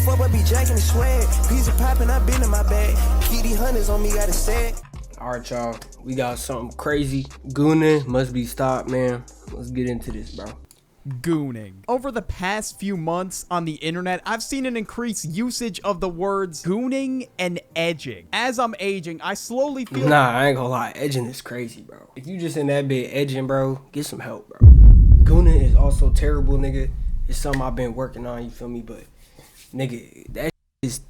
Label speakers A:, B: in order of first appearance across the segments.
A: fuck but be jacking the swag. Piece of poppin', I been in my bag. Kitty hunters on me, got a set.
B: Alright, y'all. We got something crazy. Gooning must be stopped, man. Let's get into this, bro.
C: Gooning. Over the past few months on the internet, I've seen an increased usage of the words gooning and edging. As I'm aging, I slowly feel...
B: Nah, I ain't gonna lie. Edging is crazy, bro. If you just in that bed edging, bro, get some help, bro. Gooning is also terrible, nigga. It's something I've been working on, you feel me? But, nigga, that is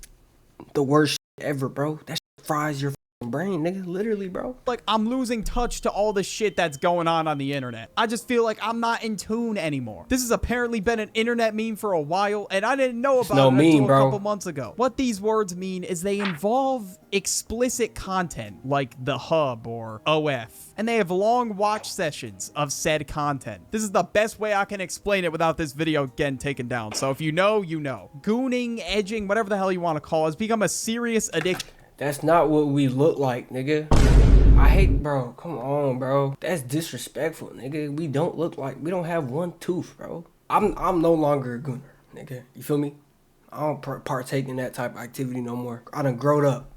B: the worst shit ever, bro. That shit fries your brain, nigga, literally, bro.
C: Like, I'm losing touch to all the shit that's going on the internet. I just feel like I'm not in tune anymore. This has apparently been an internet meme for a while, and I didn't know about it until a couple months ago. What these words mean is they involve explicit content, like the hub or OF, and they have long watch sessions of said content. This is the best way I can explain it without this video getting taken down. So if you know, you know. Gooning, edging, whatever the hell you want to call it, has become a serious addiction.
B: That's not what we look like, nigga. I hate, bro. Come on, bro. That's disrespectful, nigga. We don't look like, we don't have one tooth, bro. I'm no longer a gooner, nigga. You feel me? I don't partake in that type of activity no more. I done growed up.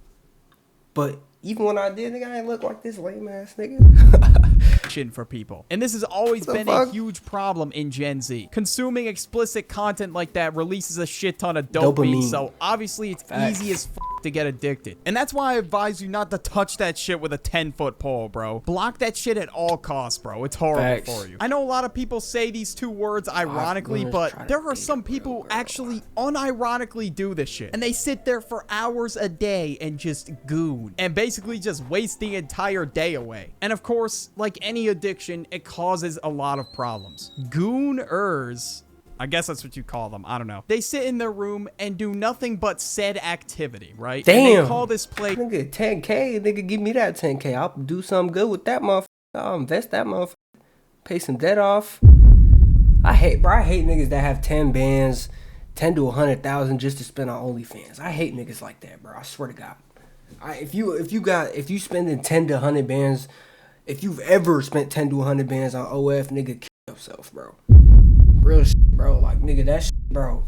B: But even when I did, nigga, I ain't look like this lame ass nigga.
C: For people. And this has always been a huge problem in Gen Z. Consuming explicit content like that releases a shit ton of dopamine. So obviously it's easy as to get addicted. And that's why I advise you not to touch that shit with a 10-foot pole, bro. Block that shit at all costs, bro. It's horrible for you. I know a lot of people say these two words ironically, but there are some people who actually unironically do this shit. And they sit there for hours a day and just goon. And basically just waste the entire day away. And of course, like any addiction, it causes a lot of problems. Gooners, I guess that's what you call them. I don't know. They sit in their room and do nothing but said activity, right?
B: Damn.
C: And they call this place...
B: Nigga, 10K. Nigga, give me that 10K. I'll do something good with that motherfucker. I'll invest that motherfucker. Pay some debt off. I hate niggas that have 10 bands, 10 to 100,000 just to spend on OnlyFans. I hate niggas like that, bro. I swear to God. If you spending 10 to 100 bands, if you've ever spent 10 to 100 bands on OF, nigga, kill yourself, bro. Real shit, bro. Like, nigga, that shit, bro.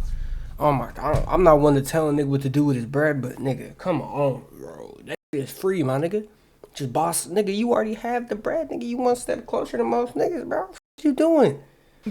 B: Oh my God. I'm not one to tell a nigga what to do with his bread, but nigga, come on, bro. That shit is free, my nigga. Just boss, nigga, you already have the bread, nigga. You one step closer to most niggas, bro. What you doing?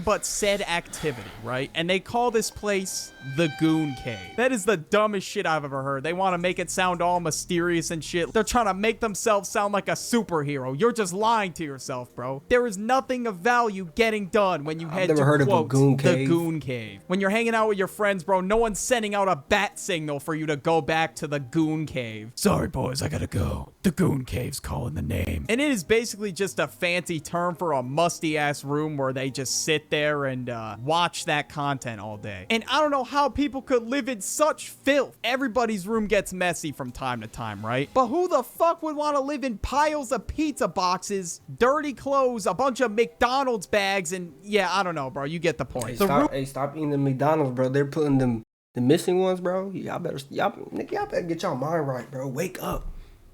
C: But said activity, right? And they call this place the Goon Cave. That is the dumbest shit I've ever heard. They want to make it sound all mysterious and shit. They're trying to make themselves sound like a superhero. You're just lying to yourself, bro. There is nothing of value getting done when you head to, quote, the Goon Cave. When you're hanging out with your friends, bro, no one's sending out a bat signal for you to go back to the Goon Cave. Sorry, boys, I gotta go. The Goon Cave's calling the name. And it is basically just a fancy term for a musty-ass room where they just sit there and watch that content all day. And I don't know how people could live in such filth. Everybody's room gets messy from time to time, right? But who the fuck would want to live in piles of pizza boxes, dirty clothes, a bunch of McDonald's bags, and yeah, I don't know, bro. You get the point.
B: Hey, stop eating the McDonald's, bro. They're putting the missing ones, bro. Y'all better get y'all mind right, bro. Wake up.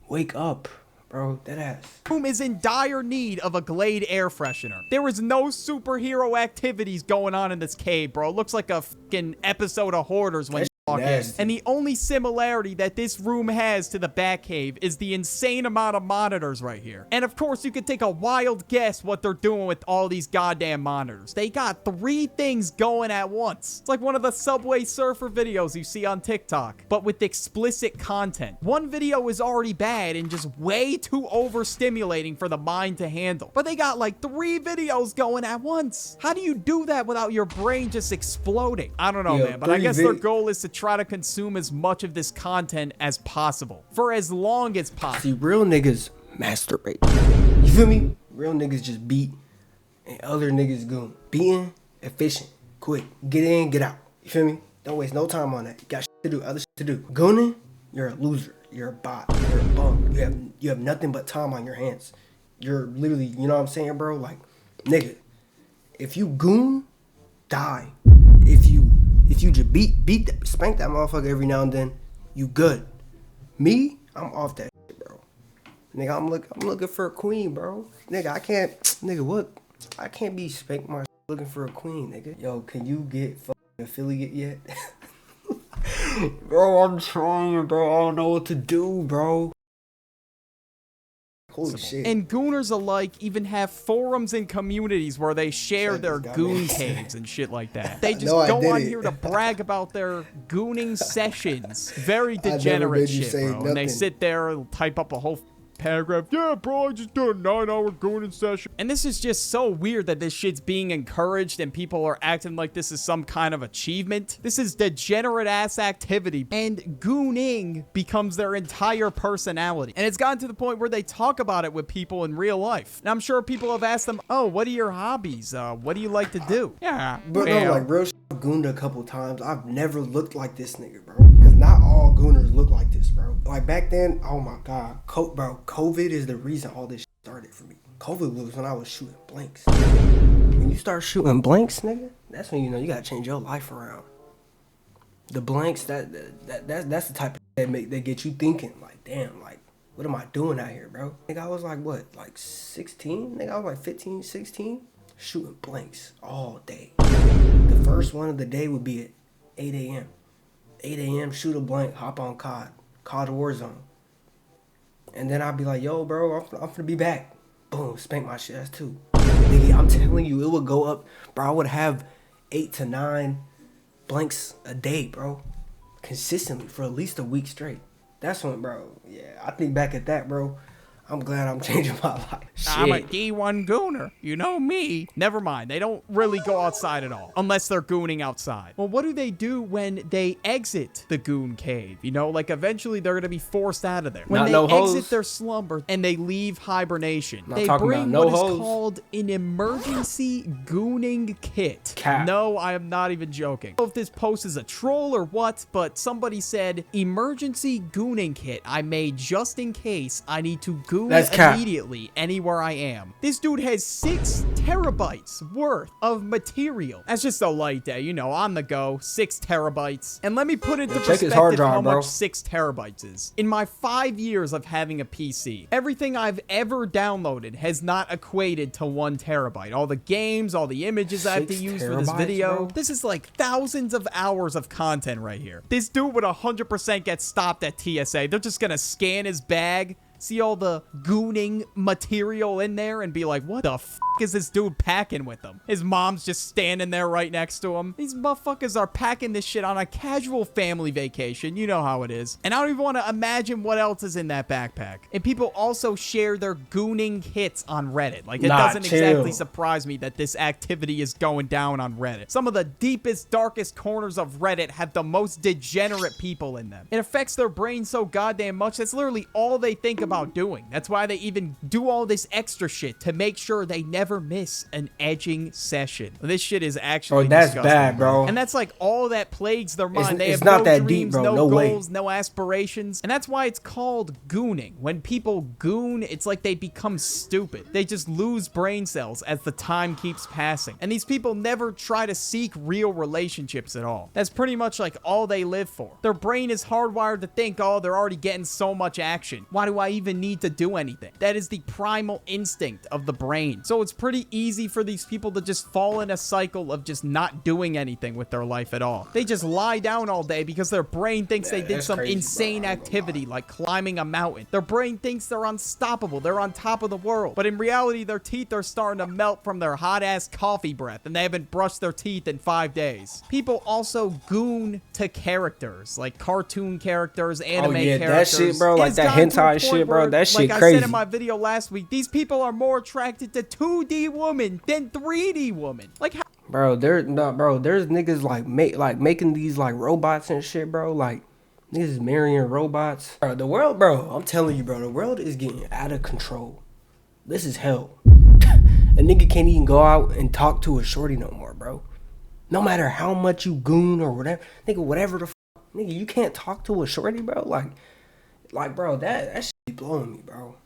B: Wake up. Bro, that ass.
C: Room is in dire need of a Glade air freshener. There is no superhero activities going on in this cave, bro. It looks like a fucking episode of Hoarders when you walk in. And the only similarity that this room has to the Batcave is the insane amount of monitors right here. And of course, you could take a wild guess what they're doing with all these goddamn monitors. They got 3 things going at once. It's like one of the Subway Surfer videos you see on TikTok, but with explicit content. One video is already bad and just way too overstimulating for the mind to handle. But they got like 3 videos going at once. How do you do that without your brain just exploding? I don't know, man, but I guess their goal is to try to consume as much of this content as possible for as long as possible.
B: See, real niggas masturbate. You feel me? Real niggas just beat and other niggas goon. Beating, efficient, quick. Get in, get out. You feel me? Don't waste no time on that. You got shit to do, other shit to do. Gooning, you're a loser. You're a bot. You're a bum. You have nothing but time on your hands. You're literally, you know what I'm saying, bro? Like, nigga, if you goon, die. If you just spank that motherfucker every now and then, you good. Me, I'm off that shit, bro. Nigga, I'm looking for a queen, bro. Nigga, I can't be spanked my looking for a queen, nigga. Yo, can you get fucking affiliate yet? Bro, I'm trying, bro. I don't know what to do, bro. Holy shit.
C: And gooners alike even have forums and communities where they share their
B: got
C: goon
B: me.
C: caves and shit like that. They just
B: No, I
C: go
B: did
C: on
B: it.
C: here to brag about their gooning sessions. Very
B: never
C: degenerate
B: made you
C: shit,
B: say
C: bro. And they
B: nothing.
C: sit there and type up a whole paragraph. Yeah, bro, I just did a 9-hour gooning session. And this is just so weird that this shit's being encouraged and people are acting like this is some kind of achievement. This is degenerate ass activity. And gooning becomes their entire personality. And it's gotten to the point where they talk about it with people in real life. And I'm sure people have asked them, oh, what are your hobbies? What do you like to do? Yeah.
B: But
C: well,
B: no, like real shit, I've gooned a couple times. I've never looked like this nigga, bro. Because not all gooners look like this, bro. Like back then, oh my god, bro, COVID is the reason all this shit started for me. COVID was when I was shooting blanks. When you start shooting blanks, nigga, that's when you know you gotta change your life around. The blanks, that's the type of shit that get you thinking, like, damn, like, what am I doing out here, bro? Nigga, I was like, what, like 16? Nigga, I was like 15, 16? Shooting blanks all day. The first one of the day would be at 8 a.m. 8 a.m., shoot a blank, hop on COD Warzone. And then I'd be like, yo, bro, I'm finna be back. Boom, spank my shit ass too. Nigga, I'm telling you, it would go up, bro. I would have 8 to 9 blanks a day, bro. Consistently for at least a week straight. That's when, bro, yeah, I think back at that, bro. I'm glad I'm changing my life. Shit.
C: I'm a D1 gooner. You know me. Never mind. They don't really go outside at all. Unless they're gooning outside. Well, what do they do when they exit the goon cave? You know, like eventually they're going to be forced out of there. When they exit their slumber and they leave hibernation, they bring what is called an emergency gooning kit. No, I am not even joking. I don't know if this post is a troll or what, but somebody said, emergency gooning kit I made just in case I need to goon immediately anywhere I am. This dude has 6 terabytes worth of material. That's just a light day, you know, on the go. 6 terabytes. And let me put into perspective how much 6 terabytes is. In my 5 years of having a PC, everything I've ever downloaded has not equated to 1 terabyte. All the games, all the images I have to use for this video. Bro. This is like thousands of hours of content right here. This dude would 100% get stopped at TSA. They're just gonna scan his bag, see all the gooning material in there and be like, what the f is this dude packing with him? His mom's just standing there right next to him. These motherfuckers are packing this shit on a casual family vacation. You know how it is. And I don't even want to imagine what else is in that backpack. And people also share their gooning hits on Reddit. Like, it doesn't exactly surprise me that this activity is going down on Reddit. Some of the deepest, darkest corners of Reddit have the most degenerate people in them. It affects their brain so goddamn much. That's literally all they think about doing. That's why they even do all this extra shit to make sure they never miss an edging session. This shit is actually
B: that's bad, bro.
C: And that's like all that plagues their mind. They have
B: not
C: no
B: that
C: dreams,
B: deep, bro.
C: no
B: way.
C: goals, no aspirations. And that's why it's called gooning. When people goon, it's like they become stupid. They just lose brain cells as the time keeps passing. And these people never try to seek real relationships at all. That's pretty much like all they live for. Their brain is hardwired to think, oh, they're already getting so much action. Why do I even need to do anything? That is the primal instinct of the brain. So it's pretty easy for these people to just fall in a cycle of just not doing anything with their life at all. They just lie down all day because their brain thinks they did some insane activity like climbing a mountain. Their brain thinks they're unstoppable. They're on top of the world. But in reality, their teeth are starting to melt from their hot ass coffee breath and they haven't brushed their teeth in 5 days. People also goon to characters like cartoon characters, anime characters.
B: That shit, bro, like that hentai shit, bro. That shit
C: like
B: crazy.
C: I said in my video last week, these people are more attracted to 2D women than 3D women. Like, how?
B: Bro, there's niggas like making these like robots and shit, bro. Like niggas marrying robots. Bro, the world, bro, I'm telling you, bro, the world is getting out of control. This is hell. A nigga can't even go out and talk to a shorty no more, bro. No matter how much you goon or whatever, nigga, whatever the nigga, you can't talk to a shorty, bro. Like, bro, that shit be blowing me, bro.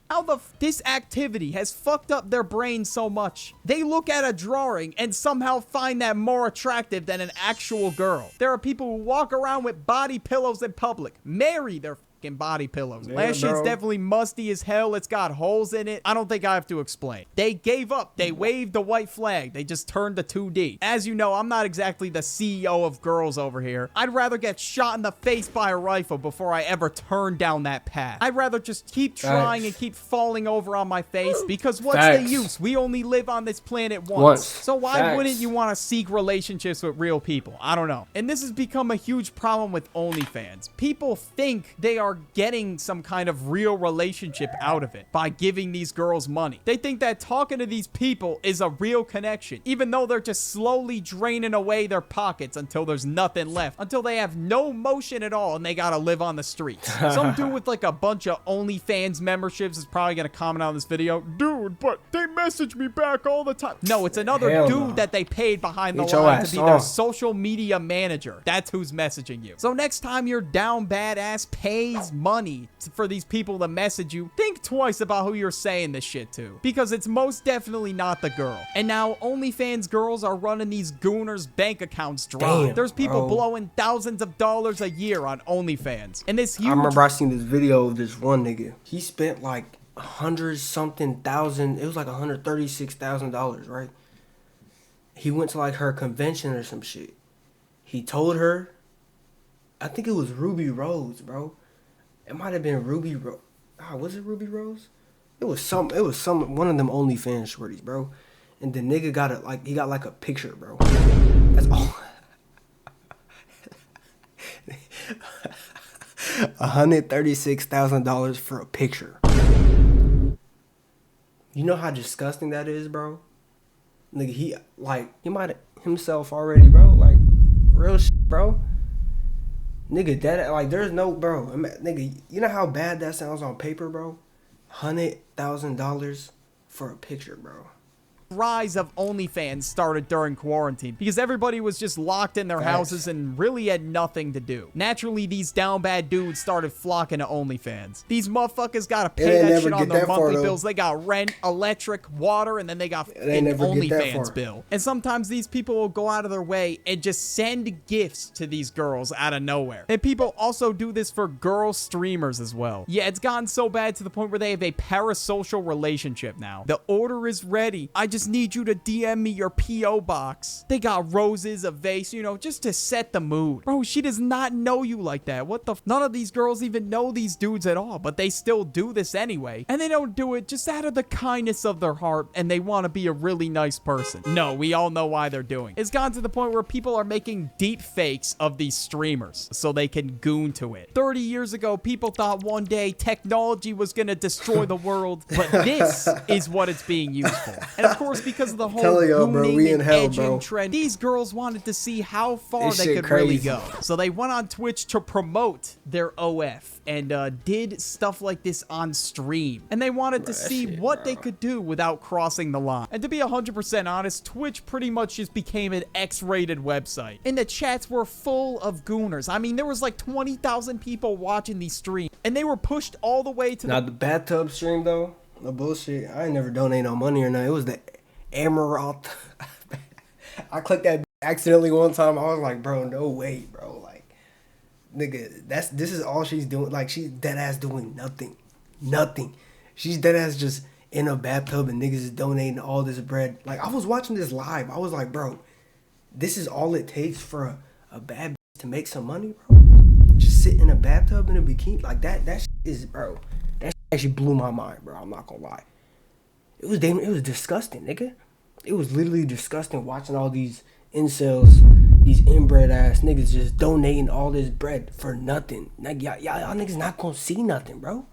C: How this activity has fucked up their brain so much. They look at a drawing and somehow find that more attractive than an actual girl. There are people who walk around with body pillows in public, marry their fucking body pillows.
B: Yeah,
C: Last shit's
B: bro.
C: definitely musty as hell. It's got holes in it. I don't think I have to explain. They gave up. They waved the white flag. They just turned to 2D. As you know, I'm not exactly the CEO of girls over here. I'd rather get shot in the face by a rifle before I ever turn down that path. I'd rather just keep trying and keep falling over on my face, because what's the use? We only live on this planet once. So why wouldn't you want to seek relationships with real people? I don't know. And this has become a huge problem with OnlyFans. People think they are getting some kind of real relationship out of it by giving these girls money. They think that talking to these people is a real connection, even though they're just slowly draining away their pockets until there's nothing left, until they have no motion at all and they gotta live on the streets. Some dude with like a bunch of OnlyFans memberships is probably gonna comment on this video, dude, but they message me back all the time. No, it's another dude that they paid behind the line to be their social media manager. That's who's messaging you. So next time your down badass pays money for these people to message you, think twice about who you're saying this shit to, because it's most definitely not the girl. And now OnlyFans girls are running these gooners' bank accounts dry. There's people blowing thousands of dollars a year on OnlyFans. And this huge...
B: I remember I seen this video of this one nigga. He spent like $100,000. It was like $136,000, right? He went to like her convention or some shit. He told her, I think it was Ruby Rose, bro. It might have been Ruby Rose. Was it Ruby Rose? It was some one of them OnlyFans shorties, bro. And the nigga got it, like, he got like a picture, bro. That's all. $136,000 for a picture. You know how disgusting that is, bro? Nigga, he might have himself already, bro. Like, real shit, bro. Nigga, that, like, there's no, bro. Nigga, you know how bad that sounds on paper, bro? $100,000 for a picture, bro.
C: Rise of OnlyFans started during quarantine because everybody was just locked in their houses and really had nothing to do. Naturally, these down bad dudes started flocking to OnlyFans. These motherfuckers gotta pay that shit on their monthly bills. They got rent, electric, water, and then they got an OnlyFans bill. And sometimes these people will go out of their way and just send gifts to these girls out of nowhere. And people also do this for girl streamers as well. Yeah, it's gotten so bad to the point where they have a parasocial relationship now. The order is ready. I just need you to DM me your P.O. box. They got roses, a vase, you know, just to set the mood. Bro, she does not know you like that. What the none of these girls even know these dudes at all, but they still do this anyway. And they don't do it just out of the kindness of their heart and they want to be a really nice person. No, we all know why they're doing it. It's gotten to the point where people are making deep fakes of these streamers so they can goon to it. 30 years ago, people thought one day technology was going to destroy the world, but this is what it's being used for. And of course, because of the whole gooning and edging trend, these girls wanted to see how far they could really go. So they went on Twitch to promote their OF and did stuff like this on stream. And they wanted to see what they could do without crossing the line. And to be 100% honest, Twitch pretty much just became an X-rated website. And the chats were full of gooners. I mean, there was like 20,000 people watching these streams. And they were pushed all the way to
B: the bathtub stream, though. No bullshit. I ain't never donate no money or nothing. It was the Emerald. I clicked that accidentally one time. I was like, bro, no way, bro. Like, nigga, this is all she's doing. Like, she's dead ass doing nothing. She's dead ass just in a bathtub and niggas is donating all this bread. Like, I was watching this live. I was like, bro, this is all it takes for a bad bitch to make some money, bro. Just sit in a bathtub in a bikini like that. That shit is, bro. That shit actually blew my mind, bro. I'm not gonna lie. It was disgusting, nigga. It was literally disgusting watching all these incels, these inbred ass niggas just donating all this bread for nothing. Like, y'all niggas not gonna see nothing, bro.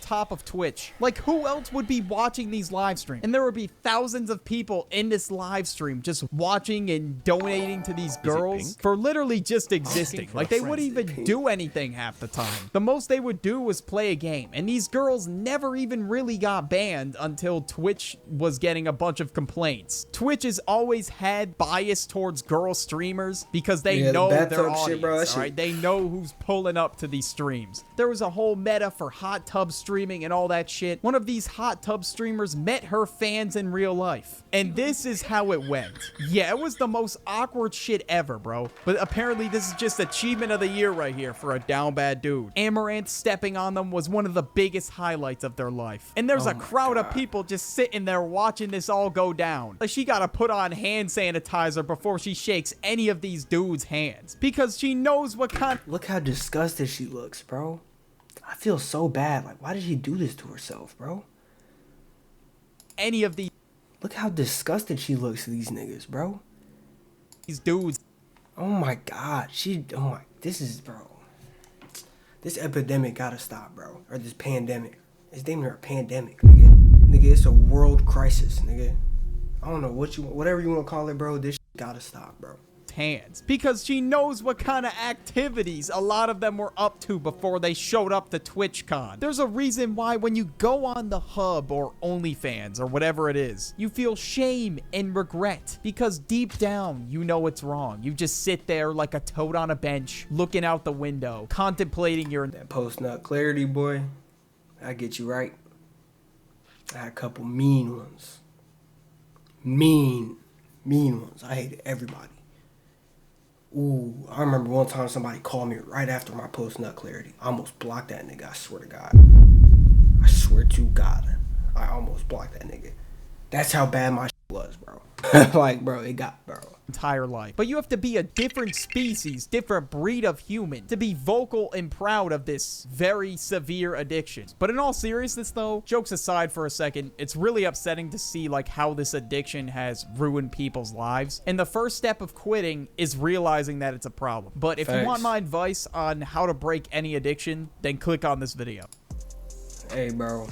C: Top of Twitch. Like, who else would be watching these live streams? And there would be thousands of people in this live stream just watching and donating to these girls for literally just existing. Like, they wouldn't even do anything half the time. The most they would do was play a game. And these girls never even really got banned until Twitch was getting a bunch of complaints. Twitch has always had bias towards girl streamers because they know their audience, all right? They know who's pulling up to these streams. There was a whole meta for hot tub streamers streaming and all that shit, one of these hot tub streamers met her fans in real life. And this is how it went. Yeah, it was the most awkward shit ever, bro. But apparently this is just achievement of the year right here for a down bad dude. Amaranth stepping on them was one of the biggest highlights of their life. And there's a crowd of people just sitting there watching this all go down. Like, she gotta put on hand sanitizer before she shakes any of these dudes' hands. Because she knows what kind...
B: Look how disgusted she looks, bro. I feel so bad. Like, why did she do this to herself, bro?
C: Any of these...
B: Look how disgusted she looks to these niggas, bro.
C: These dudes...
B: Oh my god. This is, bro. This epidemic gotta stop, bro. Or this pandemic. It's damn near a pandemic, nigga. Nigga, it's a world crisis, nigga. I don't know whatever you want to call it, bro. This shit gotta stop, bro.
C: Hands, because she knows what kind of activities a lot of them were up to before they showed up to TwitchCon. There's a reason why when you go on the Hub or OnlyFans or whatever it is, you feel shame and regret, because deep down you know it's wrong. You just sit there like a toad on a bench, looking out the window, contemplating your...
B: That post-nut clarity, boy, I get you right. I had a couple mean ones. Mean ones. I hated everybody. Ooh, I remember one time somebody called me right after my post-nut clarity. I almost blocked that nigga, I swear to God. I swear to God. I almost blocked that nigga. That's how bad my shit was, bro. Like, bro, it got, bro.
C: Entire life. But you have to be a different species, different breed of human to be vocal and proud of this very severe addiction. But in all seriousness though, jokes aside for a second, it's really upsetting to see like how this addiction has ruined people's lives. And the first step of quitting is realizing that it's a problem. But if you want my advice on how to break any addiction, then click on this video.
B: Hey, bro.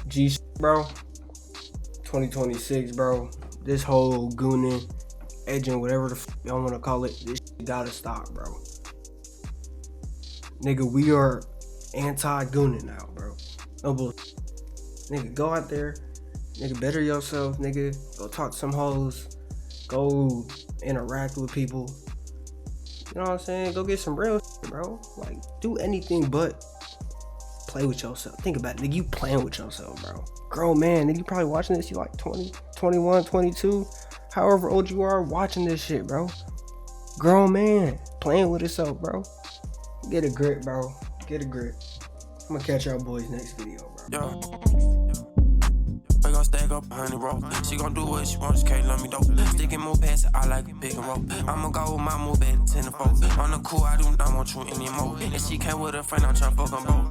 B: Bro. 2026, bro. This whole gooning, edging, whatever the f y'all want to call it, this shit gotta stop, bro. Nigga, we are anti-gooning now, bro. No bullshit. Nigga, go out there. Nigga, better yourself, nigga. Go talk to some hoes. Go interact with people. You know what I'm saying? Go get some real shit, bro. Like, do anything but play with yourself. Think about it, nigga. You playing with yourself, bro. Grown man, nigga, you probably watching this. You like 20, 21, 22, however old you are watching this shit, bro. Grown man, playing with himself, bro. Get a grip, bro. Get a grip. I'm gonna catch y'all boys next video, bro.
D: We gon' stack up 100 roll. She gon' do what she wants, can't let me dope. Sticking more past it, I like it, pick and roll. I'ma go with my move at 10 to 4. On the cool, I do not want you anymore. And she came with a friend, I'm tryna fuck them both.